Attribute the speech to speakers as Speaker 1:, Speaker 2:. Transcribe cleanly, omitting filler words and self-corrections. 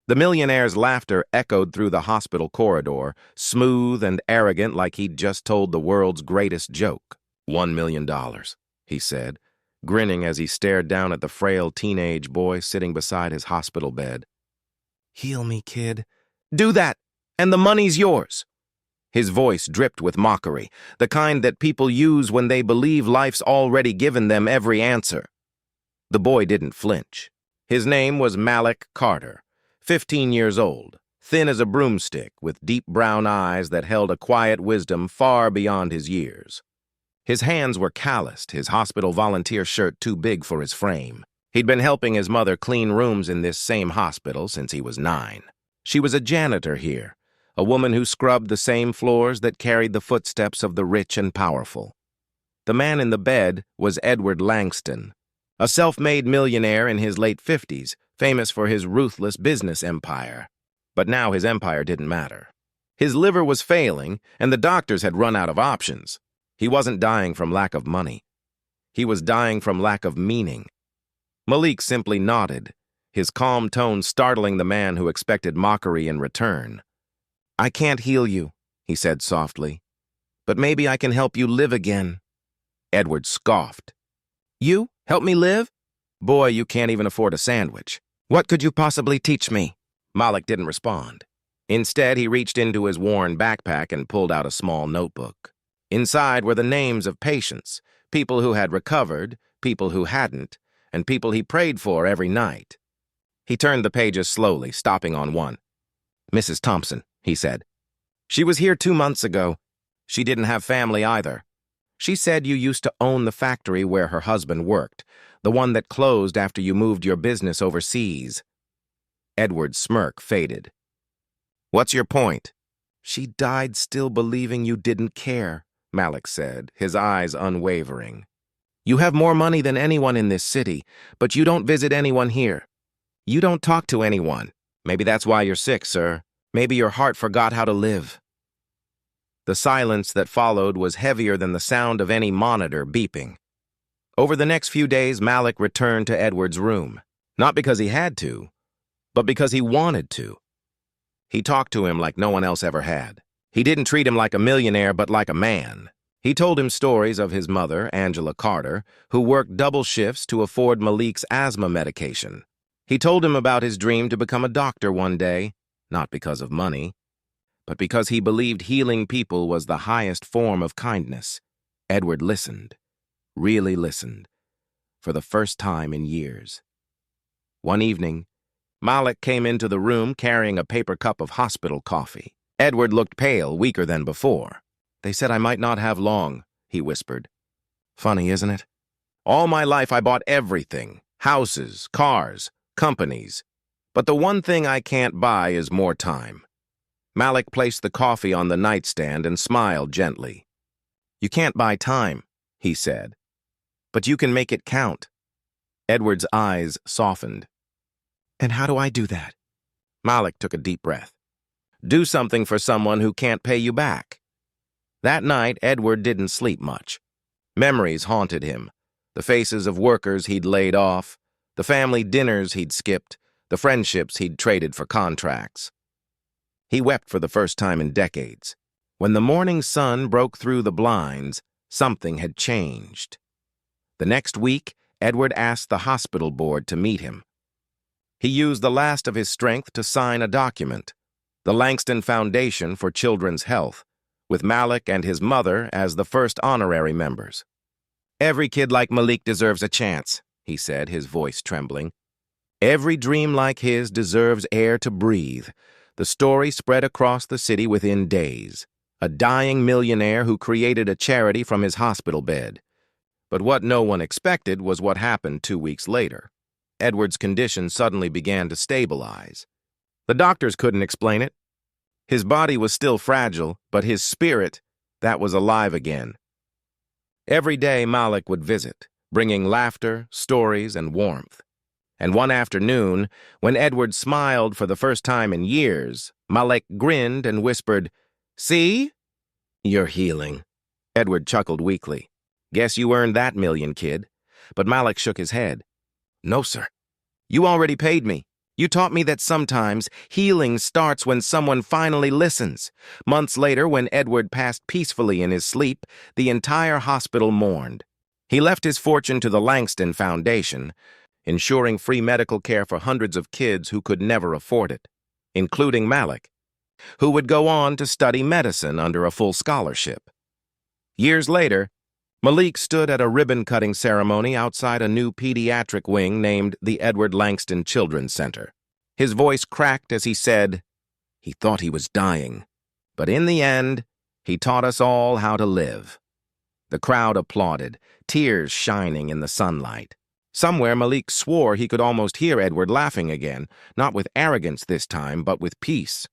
Speaker 1: The millionaire's laughter echoed through the hospital corridor, smooth and arrogant like he'd just told the world's greatest joke. $1 million, he said, grinning as he stared down at the frail teenage boy sitting beside his hospital bed. "Heal me, kid. Do that, and the money's yours." His voice dripped with mockery, the kind that people use when they believe life's already given them every answer. The boy didn't flinch. His name was Malik Carter, 15 years old, thin as a broomstick, with deep brown eyes that held a quiet wisdom far beyond his years. His hands were calloused, his hospital volunteer shirt too big for his frame. He'd been helping his mother clean rooms in this same hospital since he was 9. She was a janitor here, a woman who scrubbed the same floors that carried the footsteps of the rich and powerful. The man in the bed was Edward Langston, a self-made millionaire in his late 50s, famous for his ruthless business empire. But now his empire didn't matter. His liver was failing, and the doctors had run out of options. He wasn't dying from lack of money. He was dying from lack of meaning. Malik simply nodded, his calm tone startling the man who expected mockery in return. "I can't heal you," he said softly, "but maybe I can help you live again." Edward scoffed. "You? Help me live? Boy, you can't even afford a sandwich. What could you possibly teach me?" Malik didn't respond. Instead, he reached into his worn backpack and pulled out a small notebook. Inside were the names of patients, people who had recovered, people who hadn't, and people he prayed for every night. He turned the pages slowly, stopping on one. "Mrs. Thompson," he said. "She was here 2 months ago. She didn't have family either. She said you used to own the factory where her husband worked, the one that closed after you moved your business overseas." Edward's smirk faded. "What's your point?" "She died still believing you didn't care," Malik said, his eyes unwavering. "You have more money than anyone in this city, but you don't visit anyone here. You don't talk to anyone. Maybe that's why you're sick, sir. Maybe your heart forgot how to live." The silence that followed was heavier than the sound of any monitor beeping. Over the next few days, Malik returned to Edward's room, not because he had to, but because he wanted to. He talked to him like no one else ever had. He didn't treat him like a millionaire, but like a man. He told him stories of his mother, Angela Carter, who worked double shifts to afford Malik's asthma medication. He told him about his dream to become a doctor one day, not because of money, but because he believed healing people was the highest form of kindness. Edward listened, really listened, for the first time in years. One evening, Malik came into the room carrying a paper cup of hospital coffee. Edward looked pale, weaker than before. "They said I might not have long," he whispered. "Funny, isn't it? All my life I bought everything, houses, cars, companies. But the one thing I can't buy is more time." Malik placed the coffee on the nightstand and smiled gently. "You can't buy time," he said, "but you can make it count." Edward's eyes softened. "And how do I do that?" Malik took a deep breath. "Do something for someone who can't pay you back." That night, Edward didn't sleep much. Memories haunted him. The faces of workers he'd laid off, the family dinners he'd skipped, the friendships he'd traded for contracts. He wept for the first time in decades. When the morning sun broke through the blinds, something had changed. The next week, Edward asked the hospital board to meet him. He used the last of his strength to sign a document, the Langston Foundation for Children's Health, with Malik and his mother as the first honorary members. "Every kid like Malik deserves a chance," he said, his voice trembling. "Every dream like his deserves air to breathe." The story spread across the city within days. A dying millionaire who created a charity from his hospital bed. But what no one expected was what happened 2 weeks later. Edward's condition suddenly began to stabilize. The doctors couldn't explain it. His body was still fragile, but his spirit, that was alive again. Every day Malik would visit, bringing laughter, stories, and warmth. And one afternoon, when Edward smiled for the first time in years, Malik grinned and whispered, "See? You're healing." Edward chuckled weakly. "Guess you earned that $1 million, kid." But Malik shook his head. "No, sir. You already paid me. You taught me that sometimes healing starts when someone finally listens. Months later, when Edward passed peacefully in his sleep, the entire hospital mourned. He left his fortune to the Langston Foundation, ensuring free medical care for hundreds of kids who could never afford it, including Malik, who would go on to study medicine under a full scholarship. Years later, Malik stood at a ribbon-cutting ceremony outside a new pediatric wing named the Edward Langston Children's Center. His voice cracked as he said, "He thought he was dying, but in the end, he taught us all how to live." The crowd applauded, tears shining in the sunlight. Somewhere, Malik swore he could almost hear Edward laughing again, not with arrogance this time, but with peace.